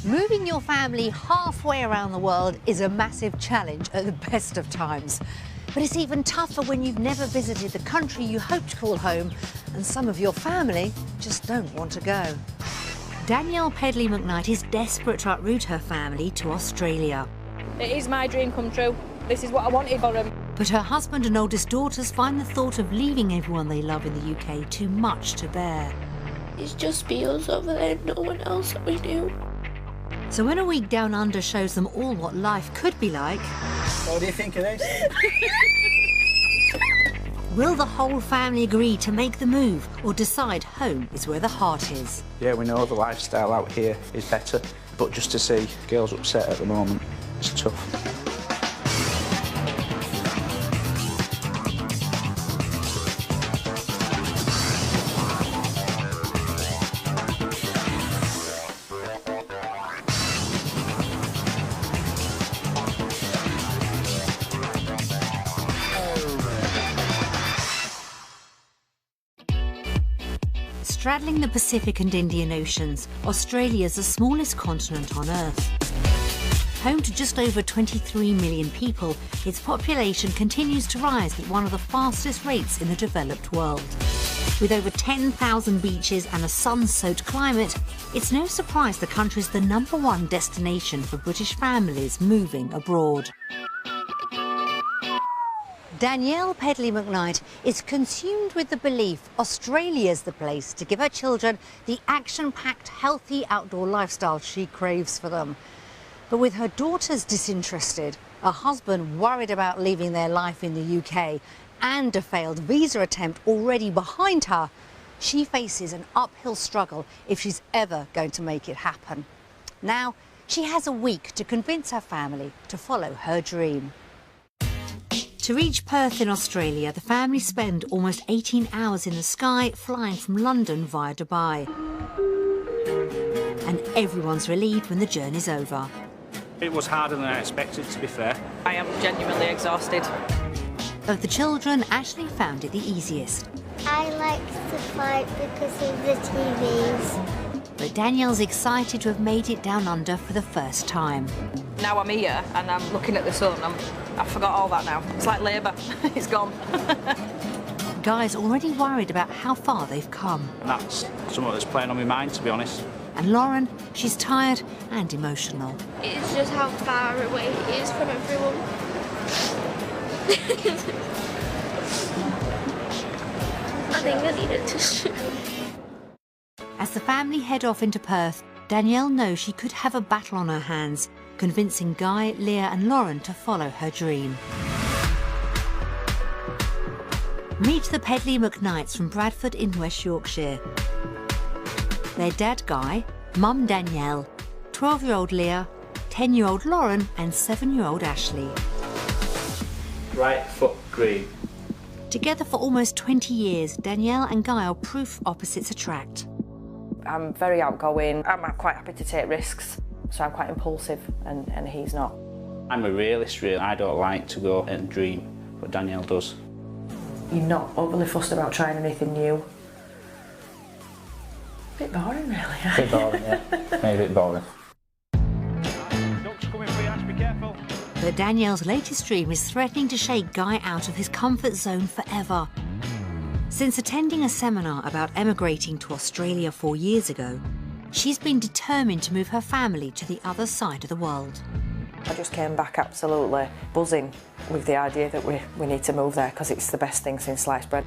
Moving your family halfway around the world is a massive challenge at the best of times. But it's even tougher when you've never visited the country you hope to call home and some of your family just don't want to go. Danielle Pedley McKnight is desperate to uproot her family to Australia. It is my dream come true. This is what I wanted for them. But her husband and oldest daughters find the thought of leaving everyone they love in the UK too much to bear. It's just be us over there, no one else that we knew. So when a week down under shows them all what life could be like... What do you think of this? Will the whole family agree to make the move or decide home is where the heart is? Yeah, we know the lifestyle out here is better, but just to see girls upset at the moment, it's tough. Straddling the Pacific and Indian Oceans, Australia is the smallest continent on Earth. Home to just over 23 million people, its population continues to rise at one of the fastest rates in the developed world. With over 10,000 beaches and a sun-soaked climate, it's no surprise the country's the #1 destination for British families moving abroad. Danielle Pedley McKnight is consumed with the belief Australia's the place to give her children the action-packed, healthy outdoor lifestyle she craves for them. But with her daughters disinterested, a husband worried about leaving their life in the UK, and a failed visa attempt already behind her, she faces an uphill struggle if she's ever going to make it happen. Now, she has a week to convince her family to follow her dream. To reach Perth in Australia, the family spend almost 18 hours in the sky flying from London via Dubai. And everyone's relieved when the journey's over. It was harder than I expected, to be fair. I am genuinely exhausted. Of the children, Ashley found it the easiest. I like to fight because of the TVs. But Danielle's excited to have made it down under for the first time. Now I'm here and I'm looking at the sun. I forgot all that now. It's like labour. It's gone. Guy's already worried about how far they've come. And that's something that's playing on my mind, to be honest. And Lauren, she's tired and emotional. It's just how far away it is from everyone. I think I needed to. As the family head off into Perth, Danielle knows she could have a battle on her hands, convincing Guy, Leah and Lauren to follow her dream. Meet the Pedley McKnights from Bradford in West Yorkshire. Their dad Guy, mum Danielle, 12-year-old Leah, 10-year-old Lauren and 7-year-old Ashley. Right foot green. Together for almost 20 years, Danielle and Guy are proof opposites attract. I'm very outgoing. I'm quite happy to take risks, so I'm quite impulsive and he's not. I'm a realist, really. I don't like to go and dream, but Danielle does. You're not overly fussed about trying anything new. Bit boring, really. A bit boring, yeah. Maybe a bit boring. But Danielle's latest dream is threatening to shake Guy out of his comfort zone forever. Since attending a seminar about emigrating to Australia 4 years ago, she's been determined to move her family to the other side of the world. I just came back absolutely buzzing with the idea that we need to move there because it's the best thing since sliced bread.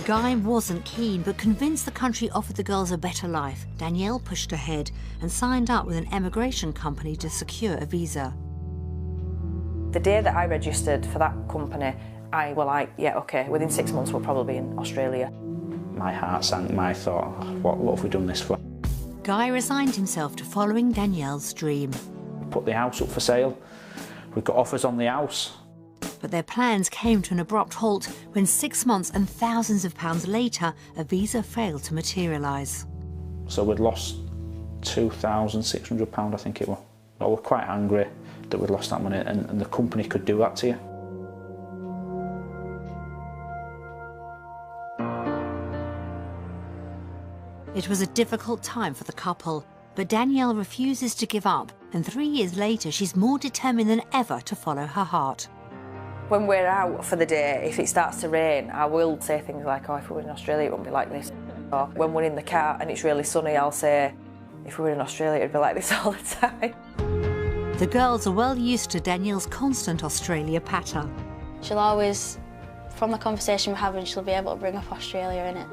Guy wasn't keen, but convinced the country offered the girls a better life. Danielle pushed ahead and signed up with an emigration company to secure a visa. The day that I registered for that company, I were like, yeah, OK, within 6 months we'll probably be in Australia. My heart sank, my thought, what have we done this for? Guy resigned himself to following Danielle's dream. We put the house up for sale. We've got offers on the house. But their plans came to an abrupt halt when 6 months and thousands of pounds later, a visa failed to materialise. So we'd lost £2,600, I think it was. I was quite angry that we'd lost that money and the company could do that to you. It was a difficult time for the couple. But Danielle refuses to give up, and 3 years later she's more determined than ever to follow her heart. When we're out for the day, if it starts to rain, I will say things like, oh, if we were in Australia, it wouldn't be like this. Or when we're in the car and it's really sunny, I'll say, if we were in Australia, it'd be like this all the time. The girls are well used to Danielle's constant Australia patter. She'll always, from the conversation we're having, she'll be able to bring up Australia in it.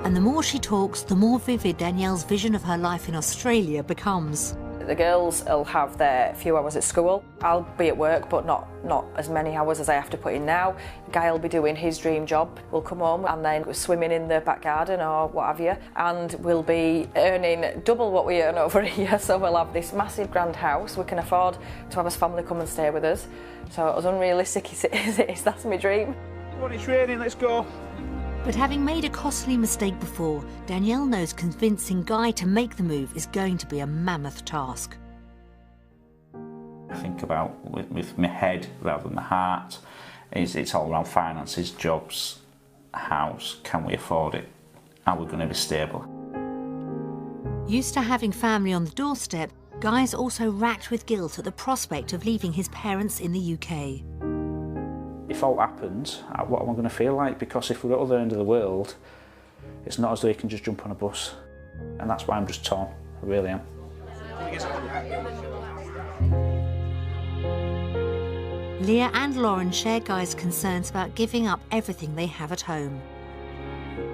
And the more she talks, the more vivid Danielle's vision of her life in Australia becomes. The girls will have their few hours at school. I'll be at work, but not as many hours as I have to put in now. Guy will be doing his dream job. We'll come home and then go swimming in the back garden or what have you, and we'll be earning double what we earn over here. So we'll have this massive grand house. We can afford to have his family come and stay with us. So as unrealistic as it is, that's my dream. Come on, it's raining, let's go. But having made a costly mistake before, Danielle knows convincing Guy to make the move is going to be a mammoth task. I think about with my head rather than the heart. It's all around finances, jobs, house. Can we afford it? Are we going to be stable? Used to having family on the doorstep, Guy's also racked with guilt at the prospect of leaving his parents in the UK. If all happens, what am I going to feel like? Because if we're at the other end of the world, it's not as though you can just jump on a bus. And that's why I'm just torn, I really am. Leah and Lauren share Guy's concerns about giving up everything they have at home.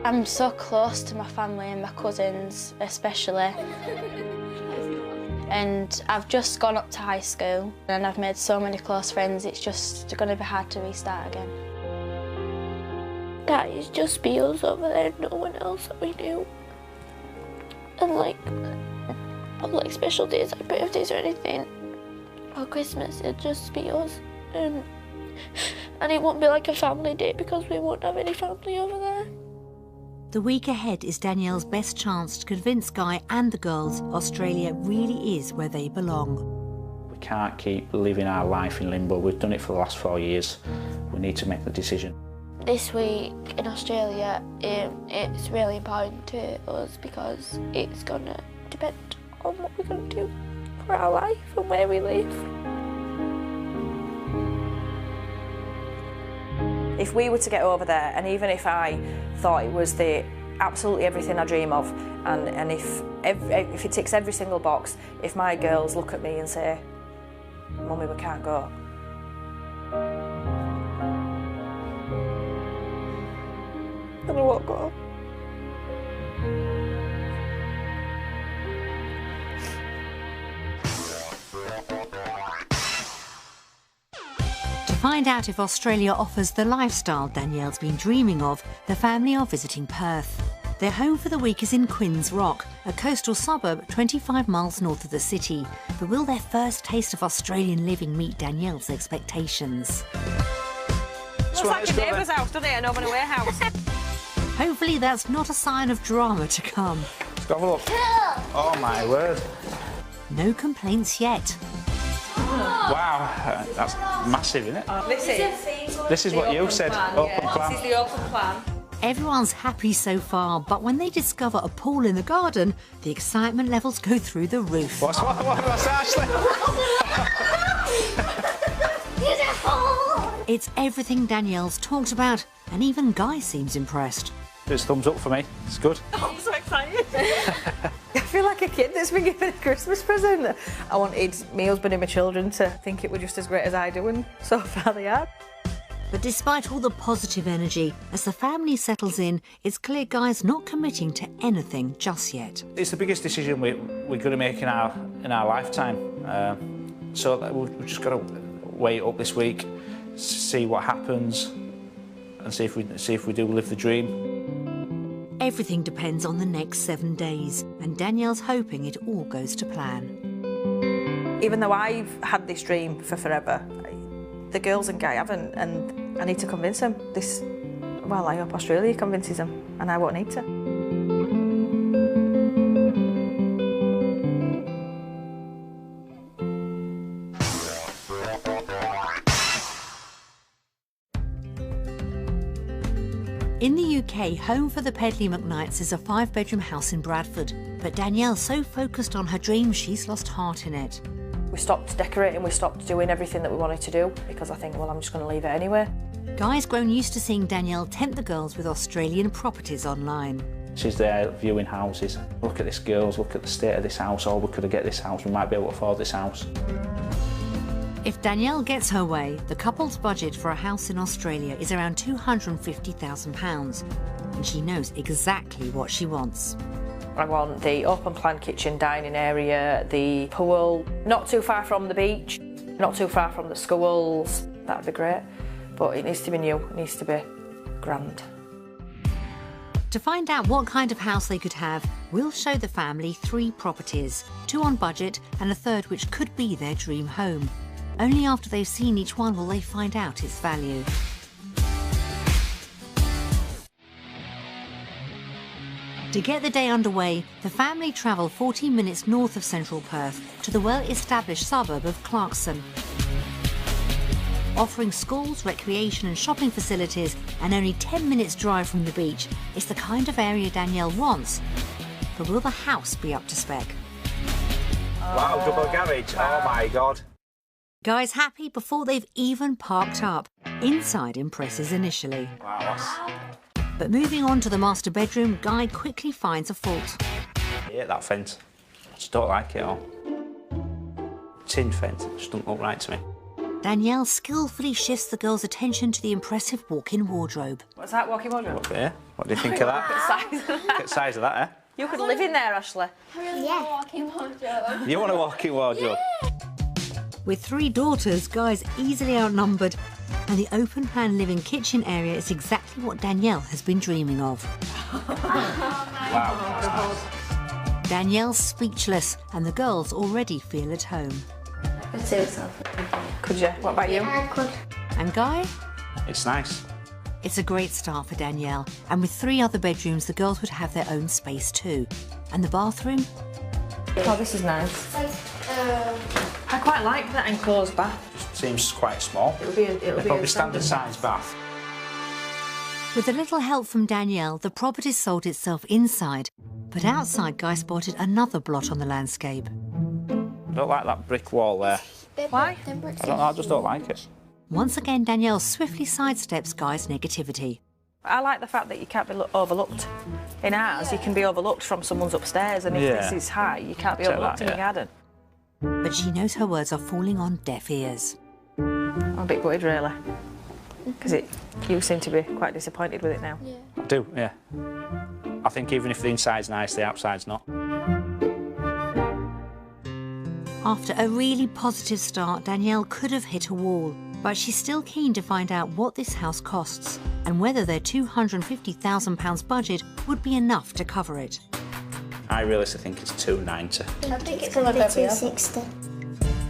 I'm so close to my family and my cousins especially. And I've just gone up to high school and I've made so many close friends, it's just going to be hard to restart again. That is just be us over there, no one else that we knew. And like, on like special days like birthdays or anything, or Christmas, it'd just be us. And it won't be like a family day because we won't have any family over there. The week ahead is Danielle's best chance to convince Guy and the girls Australia really is where they belong. We can't keep living our life in limbo. We've done it for the last 4 years. We need to make the decision. This week in Australia, it's really important to us because it's going to depend on what we're going to do for our life and where we live. If we were to get over there, and even if I thought it was the absolutely everything I dream of, and if it ticks every single box, if my girls look at me and say, "Mummy, we can't go," then I won't go. To find out if Australia offers the lifestyle Danielle's been dreaming of, the family are visiting Perth. Their home for the week is in Quinns Rock, a coastal suburb 25 miles north of the city. But will their first taste of Australian living meet Danielle's expectations? Looks like a neighbour's house, doesn't it? An open warehouse. Hopefully that's not a sign of drama to come. Let's go have a look. Oh my word. No complaints yet. Wow, that's massive, isn't it? This is what you said, open plan. This is the open plan. Everyone's happy so far, but when they discover a pool in the garden, the excitement levels go through the roof. What's Ashley? It's everything Danielle's talked about, and even Guy seems impressed. It's thumbs up for me, it's good. I'm so excited. I feel like a kid that's been given a Christmas present. I wanted my husband and my children to think it were just as great as I do, and so far they are. But despite all the positive energy, as the family settles in, it's clear Guy's not committing to anything just yet. It's the biggest decision we're going to make in our lifetime. So we've just got to wait up this week, see what happens, and see if we do live the dream. Everything depends on the next 7 days, and Danielle's hoping it all goes to plan. Even though I've had this dream for forever, the girls and Guy haven't, and I need to convince them. Well, I hope Australia convinces them, and I won't need to. In the UK, home for the Pedley McKnights is a 5-bedroom house in Bradford. But Danielle's so focused on her dream, she's lost heart in it. We stopped decorating, we stopped doing everything that we wanted to do because I think, well, I'm just going to leave it anyway. Guy's grown used to seeing Danielle tempt the girls with Australian properties online. She's there viewing houses. Look at this, girls, look at the state of this house. Oh, we could have get this house, we might be able to afford this house. If Danielle gets her way, the couple's budget for a house in Australia is around £250,000, and she knows exactly what she wants. I want the open plan kitchen dining area, the pool, not too far from the beach, not too far from the schools. That'd be great, but it needs to be new, it needs to be grand. To find out what kind of house they could have, we'll show the family 3 properties, 2 on budget and a third which could be their dream home. Only after they've seen each one will they find out its value. To get the day underway, the family travel 40 minutes north of central Perth to the well-established suburb of Clarkson. Offering schools, recreation and shopping facilities and only 10 minutes drive from the beach, it's the kind of area Danielle wants. But will the house be up to spec? Wow, double garage, oh my God. Guy's happy before they've even parked up. Inside impresses initially. Wow, that's... But moving on to the master bedroom, Guy quickly finds a fault. I hate that fence. I just don't like it at all. Tin fence, it just doesn't look right to me. Danielle skillfully shifts the girls' attention to the impressive walk-in wardrobe. What's that, walk-in wardrobe? Look there. What do you think of that? Look at the size of that, eh? You could live in there, Ashley. Yeah. You want a walk-in wardrobe? With 3 daughters, Guy's easily outnumbered, and the open-plan living kitchen area is exactly what Danielle has been dreaming of. Wow, that's nice. Danielle's speechless, and the girls already feel at home. Could see myself. Could you? What about you? I could. And Guy? It's nice. It's a great start for Danielle, and with 3 other bedrooms, the girls would have their own space too. And the bathroom? Oh, this is nice. I quite like that enclosed bath. Just seems quite small. It'll be Probably standard size bath. With a little help from Danielle, the property sold itself inside, but outside Guy spotted another blot on the landscape. I don't like that brick wall there. Why? I don't know, I just don't like it. Once again, Danielle swiftly sidesteps Guy's negativity. I like the fact that you can't be overlooked. In ours, you can be overlooked from someone's upstairs, and if this is high, you can't be Check overlooked that, in your garden. But she knows her words are falling on deaf ears. I'm a bit gutted, really, because you seem to be quite disappointed with it now. Yeah. I do, yeah. I think even if the inside's nice, the outside's not. After a really positive start, Danielle could have hit a wall, but she's still keen to find out what this house costs and whether their £250,000 budget would be enough to cover it. I realistically think it's £290. I think it's going to be 260.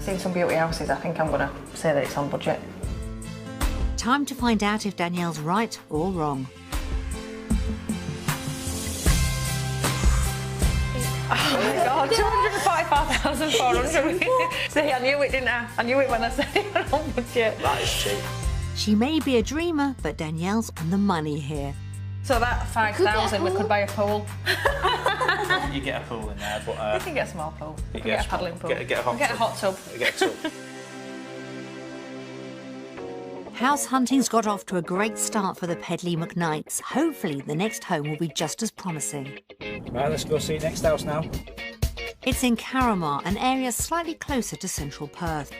Seen some beauty houses, I think I'm going to say that it's on budget. Time to find out if Danielle's right or wrong. Oh my God, 245,400. See, I knew it, didn't I? I knew it when I said it was on budget. That is cheap. She may be a dreamer, but Danielle's on the money here. So that 5,000, we could buy a pool. You get a pool in there, but... You can get a small pool. You can get get a paddling pool. Get a hot Get a hot tub. Get a tub. House hunting's got off to a great start for the Pedley McKnights. Hopefully the next home will be just as promising. Right, let's go see the next house now. It's in Carramar, an area slightly closer to central Perth.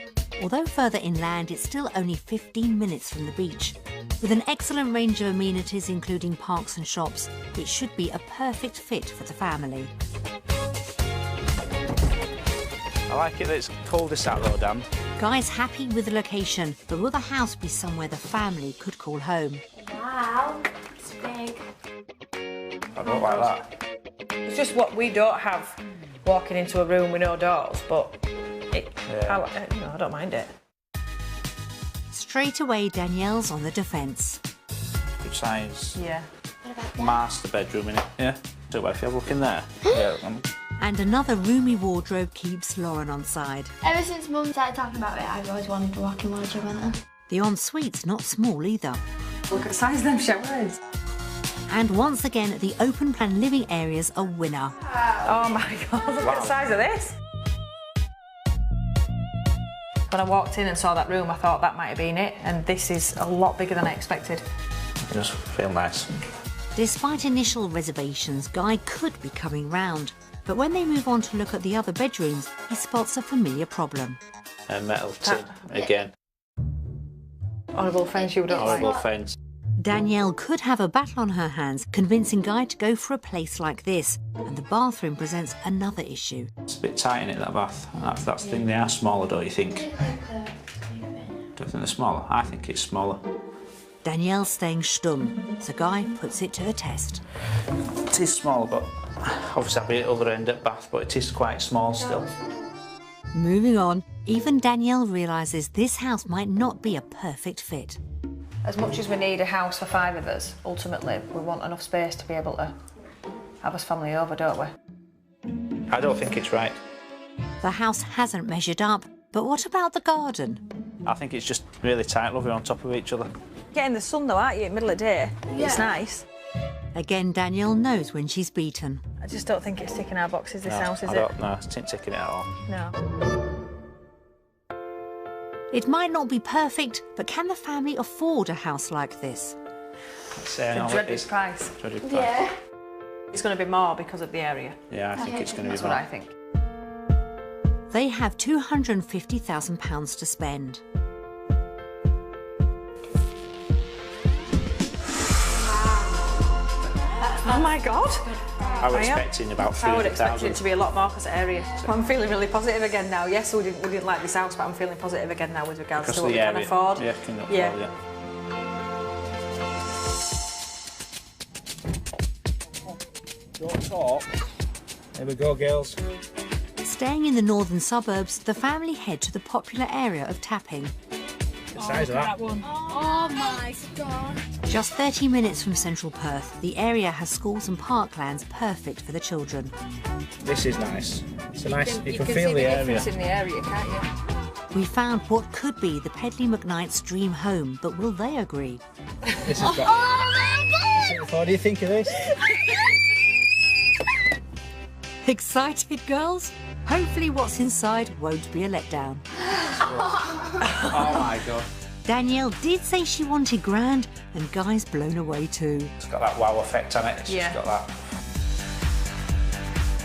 Although further inland, it's still only 15 minutes from the beach. With an excellent range of amenities, including parks and shops, it should be a perfect fit for the family. I like it that it's cul-de-sac though, Dan. Guy's happy with the location, but will the house be somewhere the family could call home? Wow, it's big. I don't like that. It's just what we don't have walking into a room with no doors, but I don't mind it. Straight away, Danielle's on the defence. Good size. Yeah. Master bedroom in it. Yeah. So if you have a look in there. Yeah. And another roomy wardrobe keeps Lauren on side. Ever since Mum started talking about it, I've always wanted to walk in wardrobe on her. The ensuite's not small either. Look at the size of them showers. And once again, the open plan living area's a winner. Oh my God, look at the size of this. When I walked in and saw that room, I thought that might have been it, and this is a lot bigger than I expected. It does feel nice. Despite initial reservations, Guy could be coming round. But when they move on to look at the other bedrooms, he spots a familiar problem. A metal tin, again. Horrible fence you don't like. Horrible fence. Danielle could have a battle on her hands convincing Guy to go for a place like this, and the bathroom presents another issue. It's a bit tight in it, that bath. That's the thing, they are smaller, don't you think? Do you think they're smaller? I think it's smaller. Danielle's staying stum, so Guy puts it to the test. It is smaller, but obviously I'll be at the other end at bath, but it is quite small still. Moving on, even Danielle realises this house might not be a perfect fit. As much as we need a house for 5 of us, ultimately we want enough space to be able to have us family over, don't we? I don't think it's right. The house hasn't measured up, but what about the garden? I think it's just really tight, loving on top of each other. Getting the sun though, aren't you, in the middle of the day? Yeah. It's nice. Again, Danielle knows when she's beaten. I just don't think it's ticking our boxes, this house, is I it? don't, no, it's not ticking it at all. No. It might not be perfect, but can the family afford a house like this? It's a dreaded price. Dreaded price. Yeah. It's going to be more because of the area. Yeah, I think it's going to be That's more. what I think. They have £250,000 to spend. Oh my God! I was expecting about 300,000. I would expect it to be a lot more because of area. I'm feeling really positive again now. Yes, we didn't like this house, but I'm feeling positive again now with regards to what we can afford. Yeah, can afford, Yeah. yeah. Don't talk. Here we go, girls. Staying in the northern suburbs, the family head to the popular area of Tapping. The size of that. Oh my God. Just 30 minutes from central Perth, the area has schools and parklands perfect for the children. This is nice. It's a nice. You can see feel the area. difference in the area, can't you? We found what could be the Pedley McKnight's dream home, but will they agree? This has got. Oh my God. What do you think of this? Excited, girls? Hopefully what's inside won't be a letdown. Oh my God. Danielle did say she wanted grand, and Guy's blown away too. It's got that wow effect on it. It's Yeah. just got that.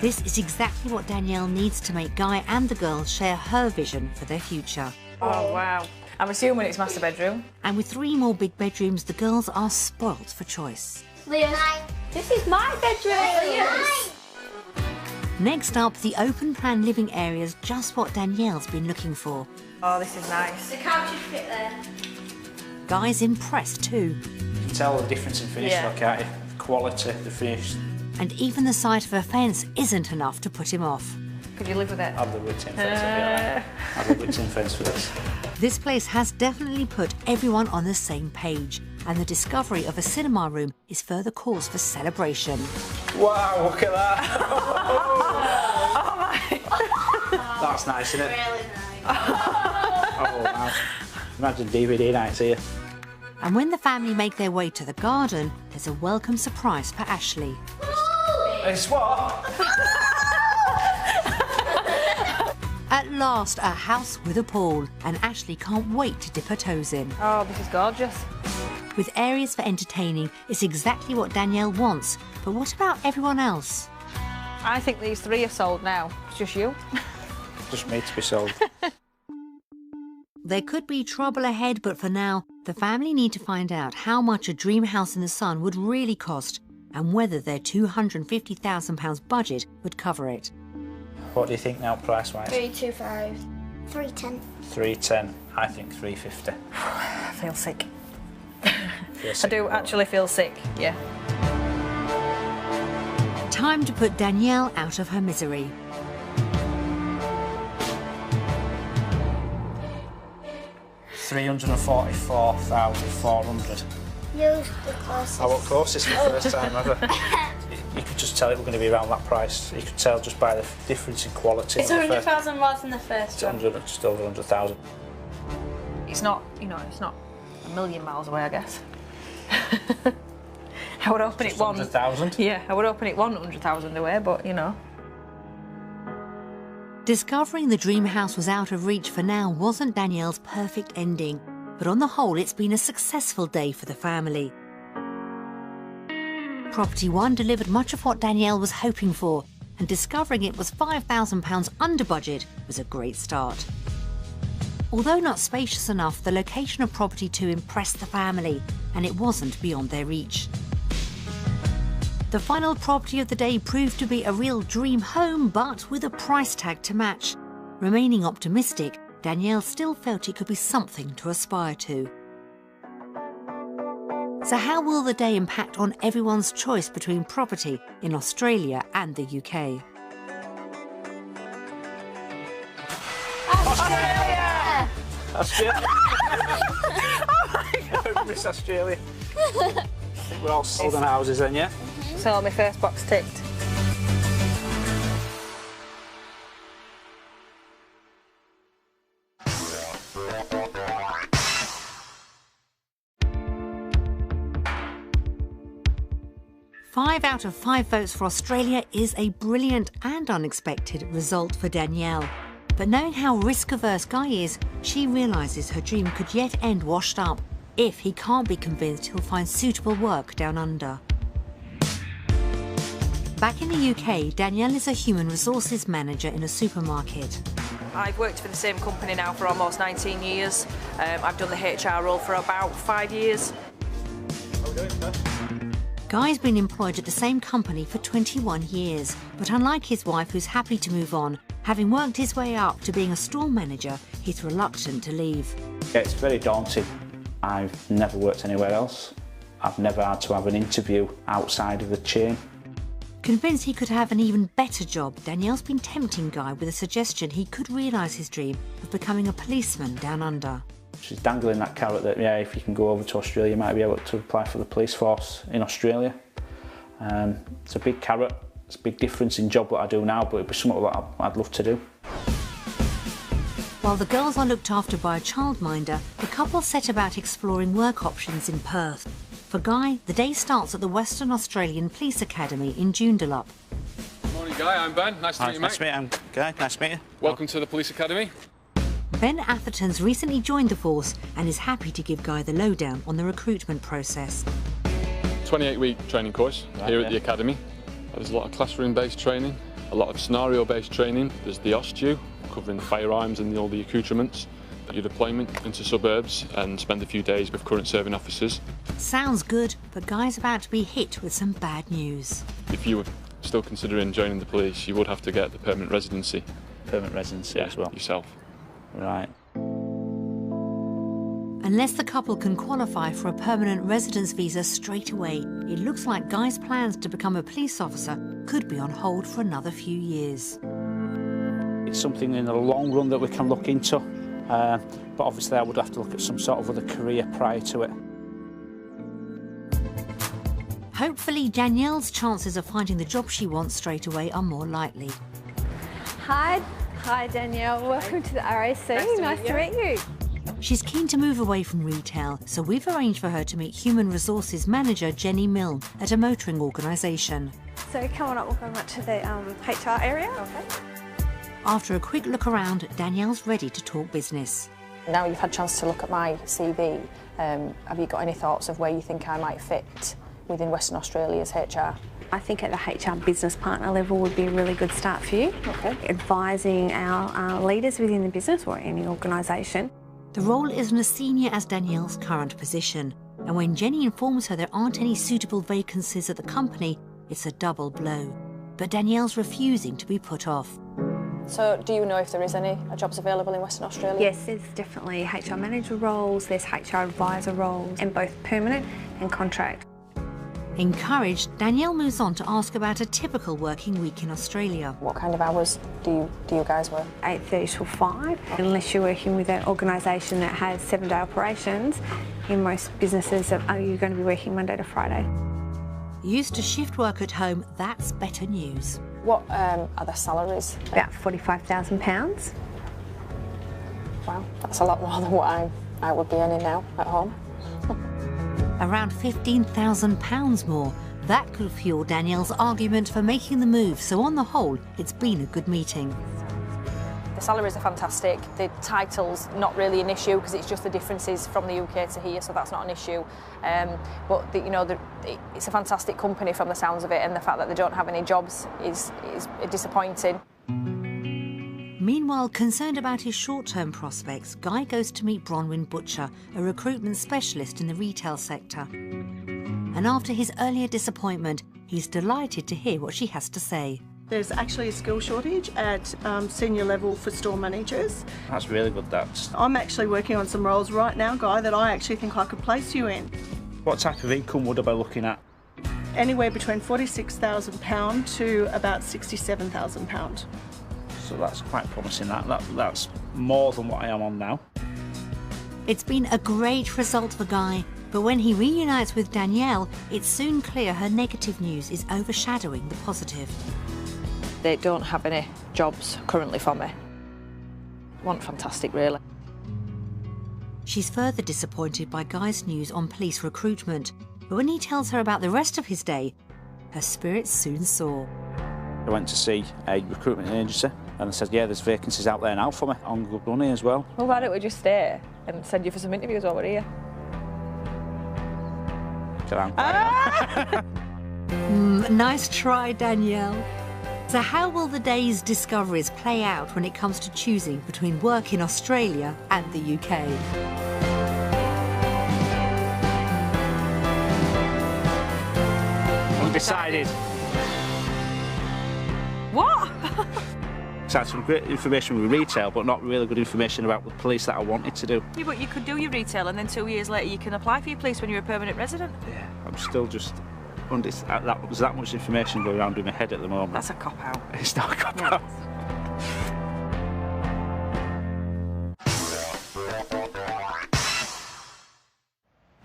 This is exactly what Danielle needs to make Guy and the girls share her vision for their future. Oh wow. I'm assuming it's master bedroom. And with 3 more big bedrooms, the girls are spoilt for choice. Leah, this is my bedroom. Next up, the open plan living area is just what Danielle's been looking for. Oh, this is nice. The couch should fit there. Guy's impressed too. You can tell the difference in finish, Yeah. though, can't you? Quality, the finish. And even the sight of a fence isn't enough to put him off. Could you live with it? I'd live with tin fence. I'd live with tin fence for this. This place has definitely put everyone on the same page, and the discovery of a cinema room is further cause for celebration. Wow, look at that! Oh my! That's nice, isn't it? Really nice. Oh wow! Imagine DVD nights here. And when the family make their way to the garden, there's a welcome surprise for Ashley. It's what? At last, a house with a pool, and Ashley can't wait to dip her toes in. Oh, this is gorgeous. With areas for entertaining, it's exactly what Danielle wants. But what about everyone else? I think these 3 are sold now. It's just you. Just made to be sold. There could be trouble ahead, but for now, the family need to find out how much a dream house in the sun would really cost and whether their £250,000 budget would cover it. What do you think now, price-wise? 325. 310. 310. I think 350. I feel sick. Feel I sick. do actually feel sick, yeah. Time to put Danielle out of her misery. £344,400. Use the closest. I won't course this for the first time ever. You could just tell it we're going to be around that price. You could tell just by the difference in quality. It's 100,000 more than the first It's one. just over 100,000. It's not, you know, it's not a million miles away, I guess. I would open it one. 100,000? Yeah, I would open it 100,000 away, but you know. Discovering the dream house was out of reach for now wasn't Danielle's perfect ending, but on the whole it's been a successful day for the family. Property One delivered much of what Danielle was hoping for, and discovering it was £5,000 under budget was a great start. Although not spacious enough, the location of Property 2 impressed the family, and it wasn't beyond their reach. The final property of the day proved to be a real dream home, but with a price tag to match. Remaining optimistic, Danielle still felt it could be something to aspire to. So how will the day impact on everyone's choice between property in Australia and the UK? Australia! Australia! Oh my God, Miss Australia. I think we're all sold on houses then, yeah? So my first box ticked. Five out of 5 votes for Australia is a brilliant and unexpected result for Danielle. But knowing how risk-averse Guy is, she realises her dream could yet end washed up if he can't be convinced he'll find suitable work down under. Back in the UK, Danielle is a human resources manager in a supermarket. I've worked for the same company now for almost 19 years. I've done the HR role for about 5 years. Guy's been employed at the same company for 21 years, but unlike his wife, who's happy to move on, having worked his way up to being a store manager, he's reluctant to leave. Yeah, it's very daunting. I've never worked anywhere else. I've never had to have an interview outside of the chain. Convinced he could have an even better job, Danielle's been tempting Guy with a suggestion he could realise his dream of becoming a policeman down under. She's dangling that carrot that, yeah, if you can go over to Australia, you might be able to apply for the police force in Australia. It's a big carrot. It's a big difference in job what I do now, but it'd be something that I'd love to do. While the girls are looked after by a childminder, the couple set about exploring work options in Perth. For Guy, the day starts at the Western Australian Police Academy in Joondalup. Morning, Guy. I'm Ben. Nice to meet you, mate. Nice to meet you. I'm Guy. Nice to meet you. Welcome to the Police Academy. Ben Atherton's recently joined the force and is happy to give Guy the lowdown on the recruitment process. 28-week training course here at the Academy. There's a lot of classroom-based training, a lot of scenario-based training. There's the OSTU, covering the firearms and all the accoutrements. Your deployment into suburbs and spend a few days with current serving officers. Sounds good, but Guy's about to be hit with some bad news. If you were still considering joining the police, you would have to get the permanent residency. Permanent residency as well? Yourself. Right. Unless the couple can qualify for a permanent residence visa straight away, it looks like Guy's plans to become a police officer could be on hold for another few years. It's something in the long run that we can look into, but obviously I would have to look at some sort of other career prior to it. Hopefully, Danielle's chances of finding the job she wants straight away are more likely. Hi Danielle, welcome to the RAC. Nice to meet you. She's keen to move away from retail, so we've arranged for her to meet Human Resources Manager Jenny Milne at a motoring organisation. So come on up, we'll go up to the HR area. Okay. After a quick look around, Danielle's ready to talk business. Now you've had a chance to look at my CV, have you got any thoughts of where you think I might fit within Western Australia's HR? I think at the HR business partner level would be a really good start for you. Okay. Advising our leaders within the business or any organisation. The role isn't as senior as Danielle's current position, and when Jenny informs her there aren't any suitable vacancies at the company, it's a double blow. But Danielle's refusing to be put off. So do you know if there is any jobs available in Western Australia? Yes, there's definitely HR manager roles, there's HR advisor roles, and both permanent and contract. Encouraged, Danielle moves on to ask about a typical working week in Australia. What kind of hours do you guys work? 8:30 till 5. Unless you're working with an organisation that has 7-day operations, in most businesses you're going to be working Monday to Friday. Used to shift work at home, that's better news. What are the salaries? About £45,000. Wow, that's a lot more than what I would be earning now at home. Around £15,000 more. That could fuel Danielle's argument for making the move, so on the whole, it's been a good meeting. The salaries are fantastic. The title's not really an issue because it's just the differences from the UK to here, so that's not an issue. But it's a fantastic company from the sounds of it, and the fact that they don't have any jobs is disappointing. Meanwhile, concerned about his short-term prospects, Guy goes to meet Bronwyn Butcher, a recruitment specialist in the retail sector. And after his earlier disappointment, he's delighted to hear what she has to say. There's actually a skill shortage at senior level for store managers. That's really good, that. I'm actually working on some roles right now, Guy, that I actually think I could place you in. What type of income would I be looking at? Anywhere between £46,000 to about £67,000. So that's quite promising. That's more than what I am on now. It's been a great result for Guy, but when he reunites with Danielle, it's soon clear her negative news is overshadowing the positive. They don't have any jobs currently for me. Want fantastic, really. She's further disappointed by Guy's news on police recruitment, but when he tells her about the rest of his day, her spirits soon soar. I went to see a recruitment agency and I said, yeah, there's vacancies out there now for me on good money as well. Well, why don't we just stay and send you for some interviews while we're here? Nice try, Danielle. So how will the day's discoveries play out when it comes to choosing between work in Australia and the UK? Undecided. What? So I had some great information with retail, but not really good information about the police that I wanted to do. Yeah, but you could do your retail and then 2 years later you can apply for your police when you're a permanent resident. Yeah, I'm still just... There's that much information going around in my head at the moment. That's a cop-out. It's not a cop-out.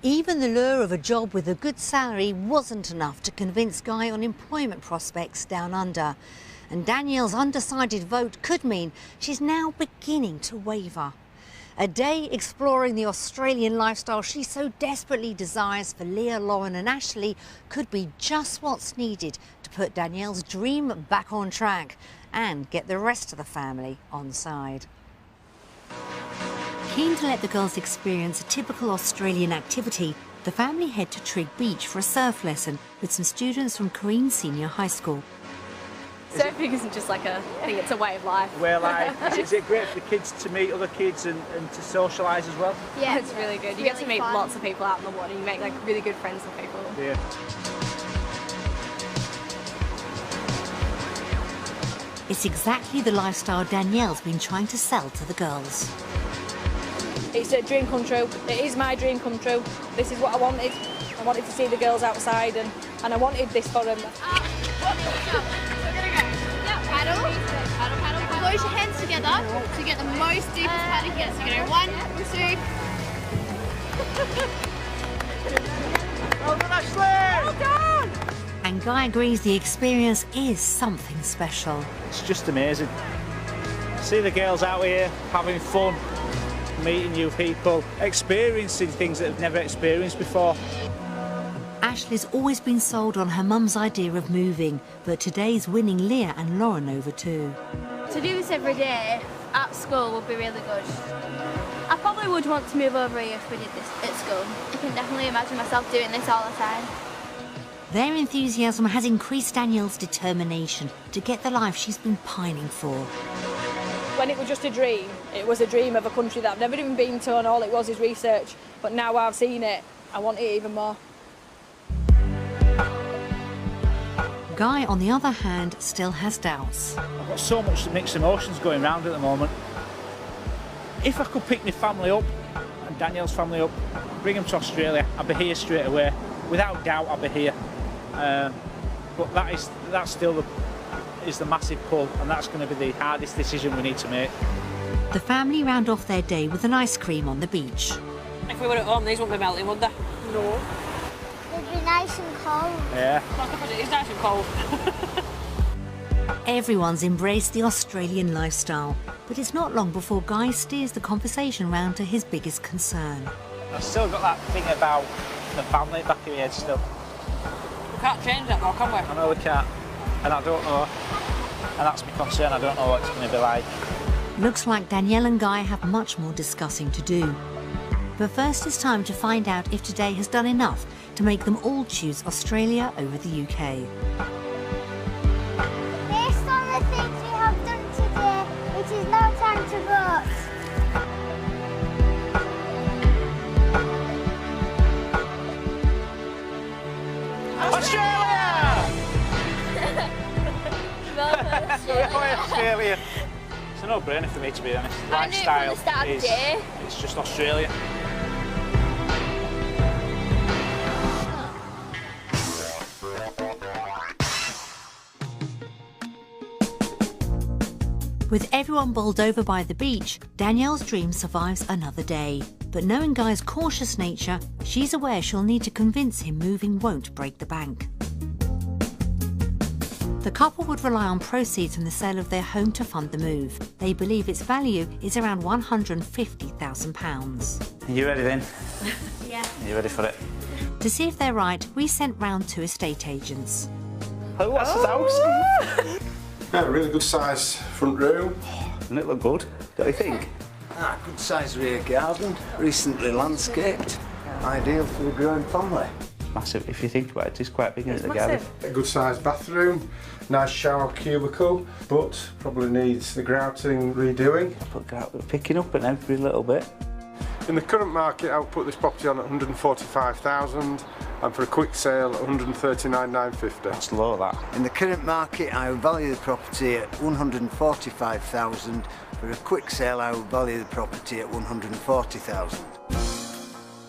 Even the lure of a job with a good salary wasn't enough to convince Guy on employment prospects down under. And Danielle's undecided vote could mean she's now beginning to waver. A day exploring the Australian lifestyle she so desperately desires for Leah, Lauren and Ashley could be just what's needed to put Danielle's dream back on track and get the rest of the family on side. Keen to let the girls experience a typical Australian activity, the family head to Trigg Beach for a surf lesson with some students from Queen Senior High School. Surfing isn't just like a thing, it's a way of life. Well, is it great for the kids to meet other kids and to socialise as well? Yeah, it's really good. You get to meet lots of people out in the water. You make like really good friends with people. Yeah. It's exactly the lifestyle Danielle's been trying to sell to the girls. It's a dream come true. It is my dream come true. This is what I wanted. I wanted to see the girls outside and I wanted this for them. Paddle, paddle, paddle. Close your hands together to get the most deepest paddle here. So you're going to go 1, 2. Well done, Ashley! Well done! And Guy agrees the experience is something special. It's just amazing. See the girls out here having fun, meeting new people, experiencing things that they've never experienced before. Ashley's always been sold on her mum's idea of moving, but today's winning Leah and Lauren over too. To do this every day at school would be really good. I probably would want to move over here if we did this at school. I can definitely imagine myself doing this all the time. Their enthusiasm has increased Danielle's determination to get the life she's been pining for. When it was just a dream, it was a dream of a country that I've never even been to and all it was is research. But now I've seen it, I want it even more. Guy, on the other hand, still has doubts. I've got so much mixed emotions going round at the moment. If I could pick my family up, and Danielle's family up, bring them to Australia, I'd be here straight away. Without doubt, I'd be here. But that's still the massive pull, and that's going to be the hardest decision we need to make. The family round off their day with an ice cream on the beach. If we were at home, these wouldn't be melting, would they? No. It'd be nice and cold. Yeah. It is nice and cold. Everyone's embraced the Australian lifestyle, but it's not long before Guy steers the conversation round to his biggest concern. I've still got that thing about the family back in your head still. We can't change that though, can we? I know we can't, and I don't know, and that's my concern, I don't know what it's going to be like. Looks like Danielle and Guy have much more discussing to do. But first it's time to find out if today has done enough to make them all choose Australia over the UK. Based on the things we have done today, it is now time to vote. Australia! It's a no-brainer for me, to be honest. I knew it from the start of the day. It's just Australia. With everyone bowled over by the beach, Danielle's dream survives another day. But knowing Guy's cautious nature, she's aware she'll need to convince him moving won't break the bank. The couple would rely on proceeds from the sale of their home to fund the move. They believe its value is around £150,000. Are you ready then? Yeah. Are you ready for it? To see if they're right, we sent round 2 estate agents. Oh, what's the house? Yeah, a really good size front room. Doesn't it look good? Don't you think? Good size rear garden, recently landscaped. Ideal for the growing family. Massive, if you think about it, it's quite big, isn't it, the garden? A good sized bathroom, nice shower cubicle, but probably needs the grouting redoing. But picking up in every little bit. In the current market, I would put this property on at 145,000, and for a quick sale, 139,950. That's low, that. In the current market, I would value the property at 145,000. For a quick sale, I would value the property at 140,000.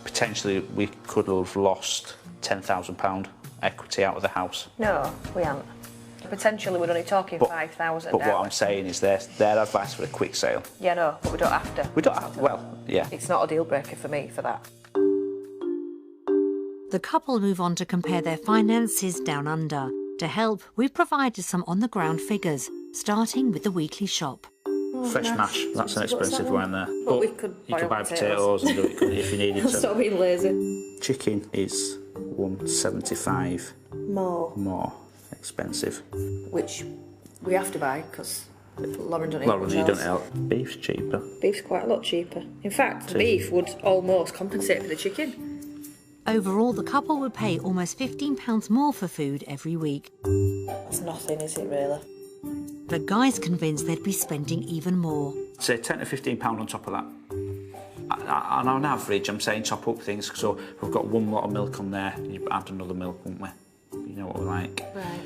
Potentially, we could have lost £10,000 equity out of the house. No, we haven't. Potentially, we're only talking 5,000. But what I'm saying is their advice for a quick sale. Yeah, no, but we don't have to. We don't have, well, yeah. It's not a deal breaker for me for that. The couple move on to compare their finances down under. To help, we've provided some on-the-ground figures, starting with the weekly shop. Fresh mash, that's an expensive one there. But we could you could buy potatoes and do it if you needed to. Stop being lazy. Chicken is $175 more expensive. Which we have to buy because Lauren doesn't eat Lauren, much you else. don't help. Beef's cheaper. Beef's quite a lot cheaper. In fact, beef would almost compensate for the chicken. Overall, the couple would pay almost £15 more for food every week. That's nothing, is it really? But Guy's convinced they'd be spending even more. Say £10 to £15 on top of that. And on average, I'm saying top up things, so we've got one lot of milk on there, you add another milk, won't we? You know what we're like. Right.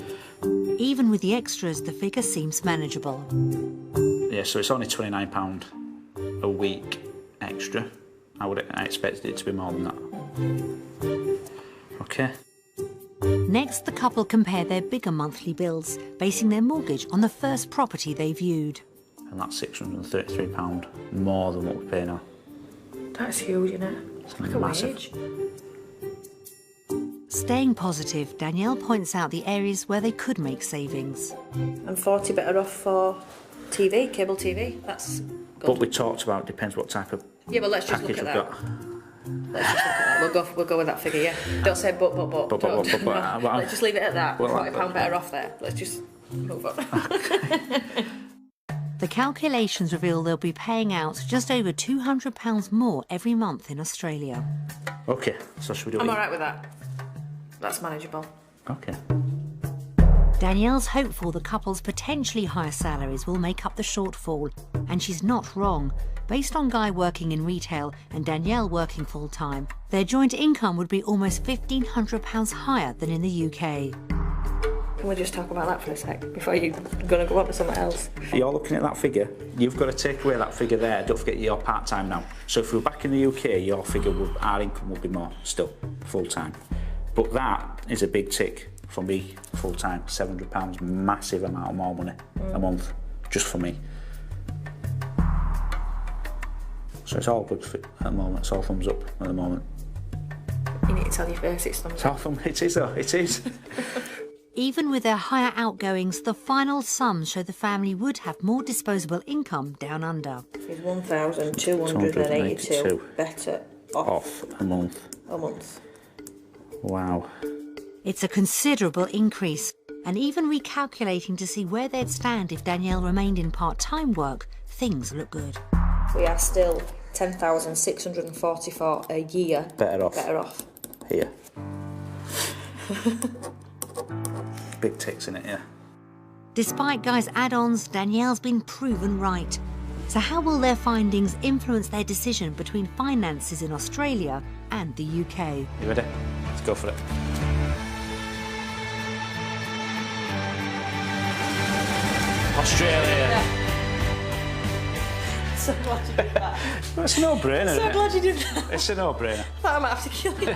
Even with the extras, the figure seems manageable. Yeah, so it's only £29 a week extra. I expected it to be more than that. Okay. Next, the couple compare their bigger monthly bills, basing their mortgage on the first property they viewed. And that's £633 more than what we pay now. That's huge, isn't it? It's like massive. A wage. Staying positive, Danielle points out the areas where they could make savings. I'm 40 better off for TV, cable TV. That's good. But we talked about, depends what type of yeah, but let's just look package at we've that. got. Let's just look at that. We'll go with that figure, yeah. Don't say but. Let's just leave it at that. £40 better off there. Let's just move on. The calculations reveal they'll be paying out just over £200 more every month in Australia. Okay, so should we do it? I'm all right with that. That's manageable. Okay. Danielle's hopeful the couple's potentially higher salaries will make up the shortfall, and she's not wrong. Based on Guy working in retail and Danielle working full-time, their joint income would be almost £1,500 higher than in the UK. Can we just talk about that for a sec before you're going to go on to something else? If you're looking at that figure, you've got to take away that figure there. Don't forget you're part-time now. So if we were back in the UK, our income would be more still, full-time. But that is a big tick for me, full-time. £700, massive amount of more money a month, just for me. So it's all good at the moment. It's all thumbs up at the moment. You need to tell your face it's thumbs up. It is though, it is. Even with their higher outgoings, the final sums show the family would have more disposable income down under. It's 1,282 better off a month. A month. Wow. It's a considerable increase, and even recalculating to see where they'd stand if Danielle remained in part-time work, things look good. We are still 10,644 a year Better off. better off. Here. Big ticks in it, yeah. Despite Guy's add-ons, Danielle's been proven right. So how will their findings influence their decision between finances in Australia and the UK? You ready? Let's go for it. Australia. So glad you did that. Well, it's a no-brainer, So isn't it? glad you did that. It's a no-brainer. I might have to kill you.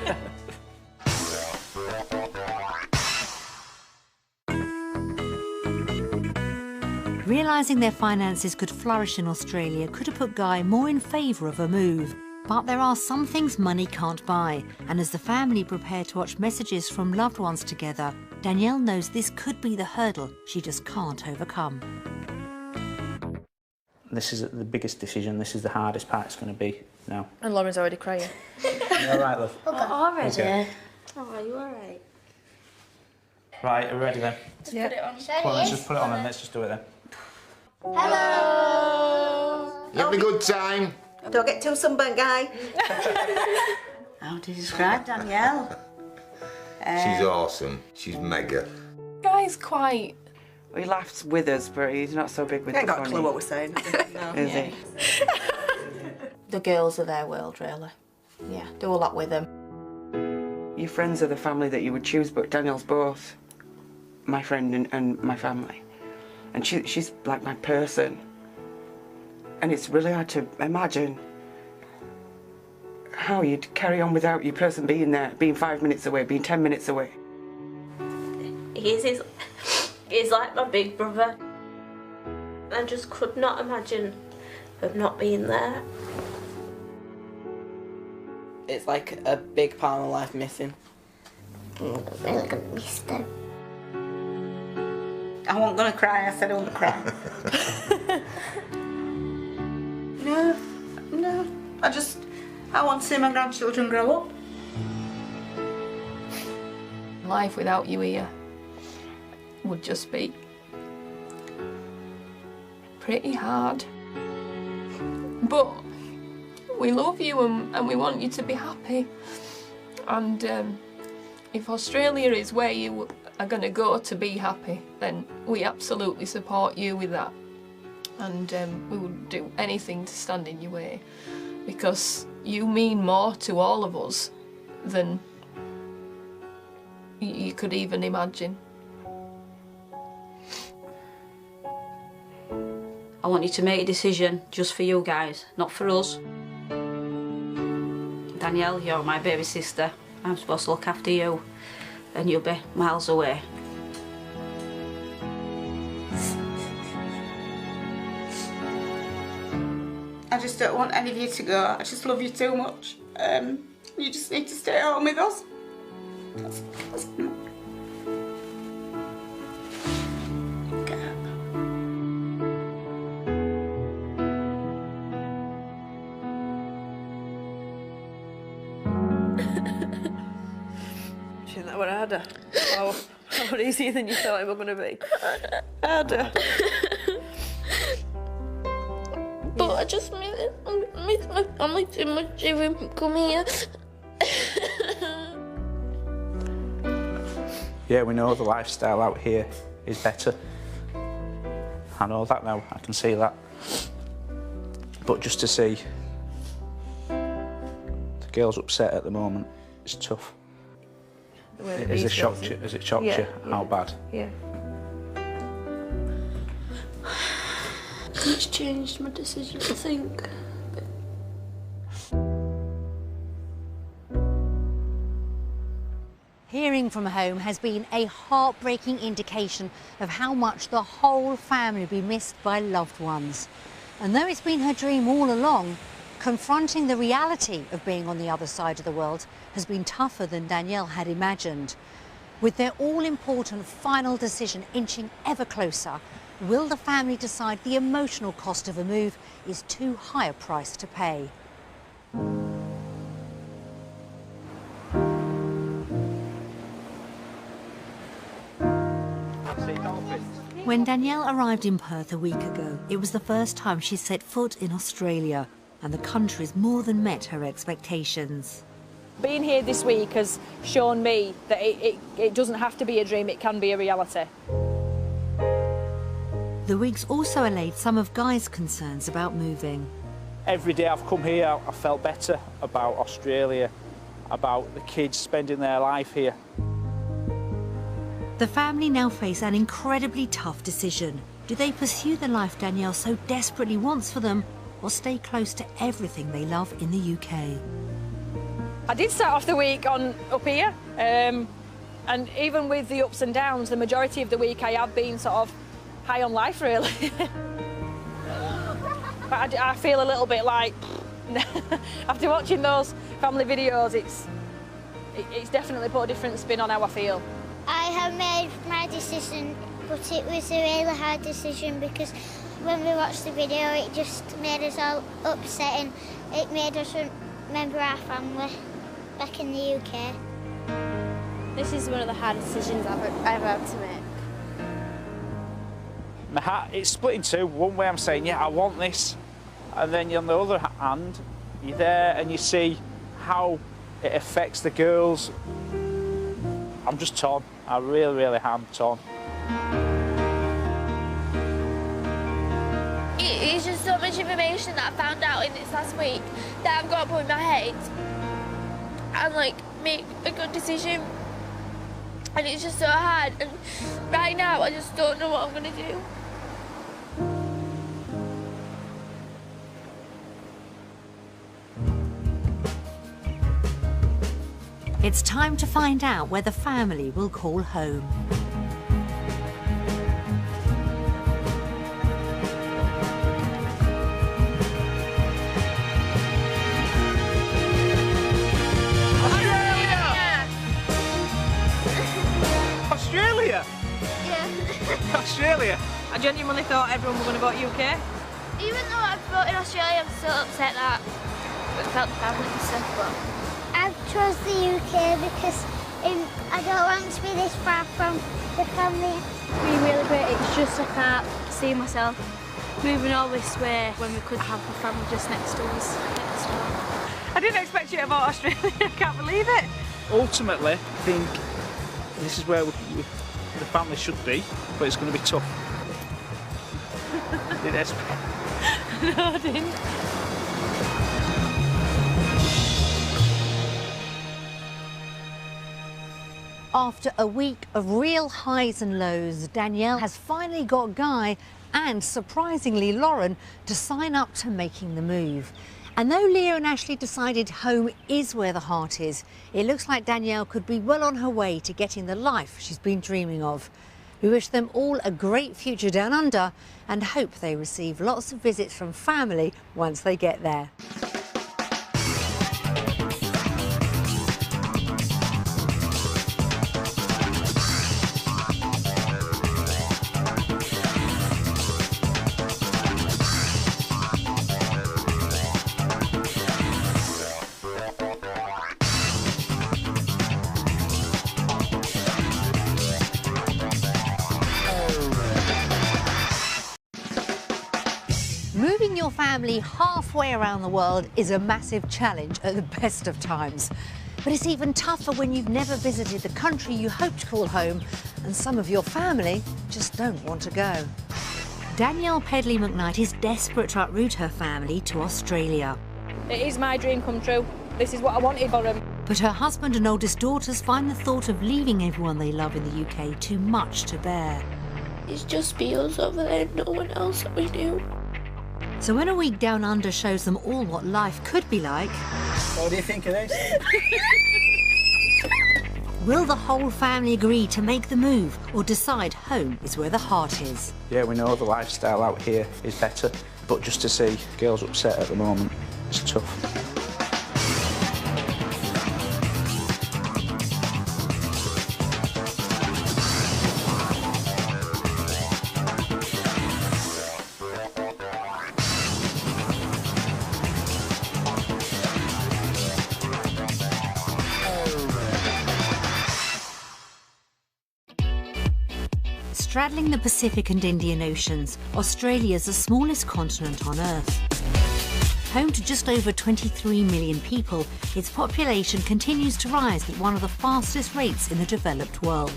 Realising their finances could flourish in Australia could have put Guy more in favour of a move. But there are some things money can't buy, and as the family prepare to watch messages from loved ones together, Danielle knows this could be the hurdle she just can't overcome. This is the biggest decision. This is the hardest part it's going to be now. And Lauren's already crying. You all right, love? Already? Okay. Oh, are you alright? Right, are we ready then? Just put it on. Come on, let's just put it on then. Let's just do it then. Hello! You having a good time? Don't get too sunburnt, Guy. How do you describe Danielle? She's awesome. She's mega. Guy's quite... He laughs with us, but he's not so big with He the ain't got a funny. clue what we're saying. No. Is he? The girls are their world, really. Yeah, do a lot with them. Your friends are the family that you would choose, but Danielle's both my friend and my family. And she's like my person. And it's really hard to imagine how you'd carry on without your person being there, being 5 minutes away, being 10 minutes away. He's like my big brother. I just could not imagine him not being there. It's like a big part of my life missing. I'm really gonna miss them. I wasn't going to cry, I said I won't cry. No. I want to see my grandchildren grow up. Life without you here would just be pretty hard. But we love you and we want you to be happy. And if Australia is where you are going to go to be happy, then we absolutely support you with that. And we would do anything to stand in your way, because you mean more to all of us than you could even imagine. I want you to make a decision just for you guys, not for us. Danielle, you're my baby sister. I'm supposed to look after you, and you'll be miles away. I just don't want any of you to go. I just love you too much. You just need to stay at home with us. That's Isn't that what harder? How easier than you thought it was going to be? Harder. But I just miss my family too much even come here. Yeah, we know the lifestyle out here is better. I know that now, I can see that. But just to see the girls upset at the moment, it's tough. Has it shocked you? Has it shocked you? How bad? Yeah. It's changed my decision, I think. Hearing from home has been a heartbreaking indication of how much the whole family will be missed by loved ones. And though it's been her dream all along, confronting the reality of being on the other side of the world has been tougher than Danielle had imagined. With their all-important final decision inching ever closer, will the family decide the emotional cost of a move is too high a price to pay? When Danielle arrived in Perth a week ago, it was the first time she set foot in Australia, and the country's more than met her expectations. Being here this week has shown me that it doesn't have to be a dream, it can be a reality. The week's also allayed some of Guy's concerns about moving. Every day I've come here, I felt better about Australia, about the kids spending their life here. The family now face an incredibly tough decision. Do they pursue the life Danielle so desperately wants for them, or stay close to everything they love in the UK? I did start off the week up here, and even with the ups and downs, the majority of the week I have been sort of high on life, really. But I feel a little bit like, after watching those family videos, it's definitely put a different spin on how I feel. I have made my decision, but it was a really hard decision because when we watched the video, it just made us all upset and it made us remember our family back in the UK. This is one of the hardest decisions I've ever had to make. My heart, it's split in two. One way I'm saying, yeah, I want this. And then on the other hand, you're there and you see how it affects the girls. I'm just torn. I really, really am torn. It's just so much information that I found out in this last week that I've got to put in my head and like make a good decision. And it's just so hard. And right now, I just don't know what I'm going to do. It's time to find out where the family will call home. Australia? Yeah. Australia? I genuinely thought everyone were going to go to UK. Even though I've voted Australia, I'm still upset that without the family and stuff, but I've chose the UK because I don't want to be this far from the family. It's been really great, it's just I can't see myself moving all this way when we could have the family just next to us. I didn't expect you to vote Australia, I can't believe it. Ultimately, I think this is where the family should be, but it's going to be tough. Did you expect? No, I didn't. After a week of real highs and lows, Danielle has finally got Guy and, surprisingly, Lauren to sign up to making the move. And though Leah and Ashley decided home is where the heart is, it looks like Danielle could be well on her way to getting the life she's been dreaming of. We wish them all a great future down under and hope they receive lots of visits from family once they get there. Moving your family halfway around the world is a massive challenge at the best of times. But it's even tougher when you've never visited the country you hope to call home and some of your family just don't want to go. Danielle Pedley McKnight is desperate to uproot her family to Australia. It is my dream come true. This is what I wanted for them. But her husband and oldest daughters find the thought of leaving everyone they love in the UK too much to bear. it's just be us over there, no one else that we knew. So when a week down under shows them all what life could be like... What do you think of this? Will the whole family agree to make the move or decide home is where the heart is? Yeah, we know the lifestyle out here is better, but just to see girls upset at the moment, it's tough. Straddling the Pacific and Indian Oceans, Australia is the smallest continent on Earth. Home to just over 23 million people, its population continues to rise at one of the fastest rates in the developed world.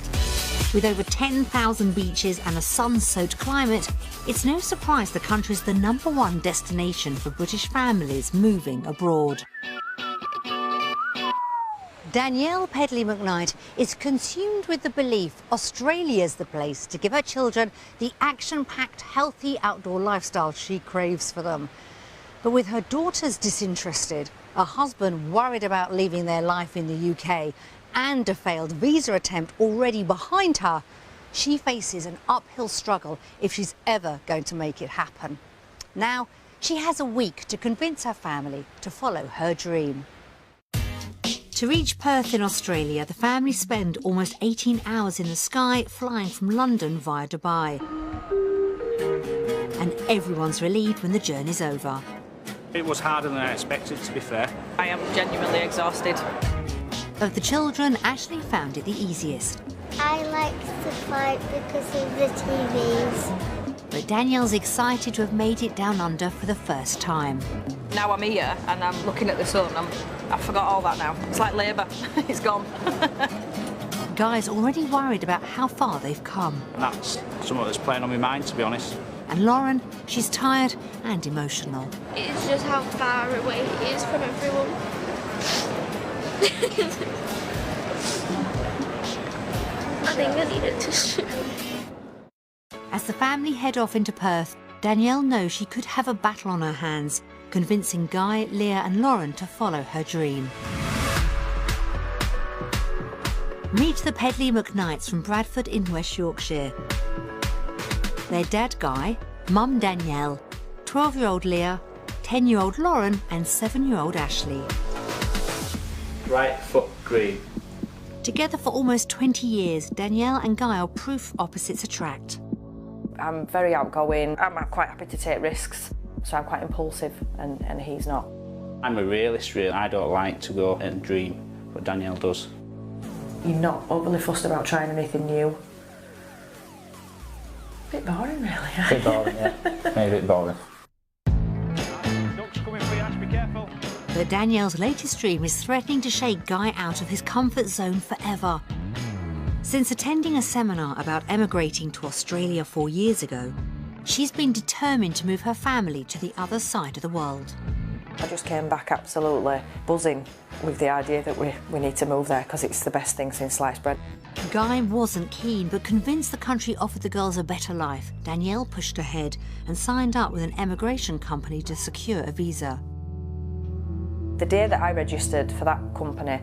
With over 10,000 beaches and a sun-soaked climate, it's no surprise the country's the #1 destination for British families moving abroad. Danielle Pedley McKnight is consumed with the belief Australia's the place to give her children the action-packed, healthy outdoor lifestyle she craves for them. But with her daughters disinterested, a husband worried about leaving their life in the UK, and a failed visa attempt already behind her, she faces an uphill struggle if she's ever going to make it happen. Now, she has a week to convince her family to follow her dream. To reach Perth in Australia, the family spend almost 18 hours in the sky flying from London via Dubai. And everyone's relieved when the journey's over. It was harder than I expected, to be fair. I am genuinely exhausted. Of the children, Ashley found it the easiest. I like to fight because of the TVs. But Danielle's excited to have made it down under for the first time. Now I'm here and I'm looking at the sun. I forgot all that now. It's like labour. It's gone. Guy's already worried about how far they've come. And that's something that's playing on my mind, to be honest. And Lauren, she's tired and emotional. It's just how far away it is from everyone. I think I needed to. As the family head off into Perth, Danielle knows she could have a battle on her hands, convincing Guy, Leah and Lauren to follow her dream. Meet the Pedley McKnights from Bradford in West Yorkshire. Their dad Guy, mum Danielle, 12-year-old Leah, 10-year-old Lauren and 7-year-old Ashley. Right foot green. Together for almost 20 years, Danielle and Guy are proof opposites attract. I'm very outgoing. I'm quite happy to take risks, so I'm quite impulsive and he's not. I'm a realist, really. I don't like to go and dream, but Danielle does. You're not overly fussed about trying anything new. Bit boring, really. A bit boring, yeah. Maybe a bit boring. Ducks coming for you, Ash, be careful. But Danielle's latest dream is threatening to shake Guy out of his comfort zone forever. Since attending a seminar about emigrating to Australia 4 years ago, she's been determined to move her family to the other side of the world. I just came back absolutely buzzing with the idea that we need to move there because it's the best thing since sliced bread. Guy wasn't keen, but convinced the country offered the girls a better life. Danielle pushed ahead and signed up with an emigration company to secure a visa. The day that I registered for that company,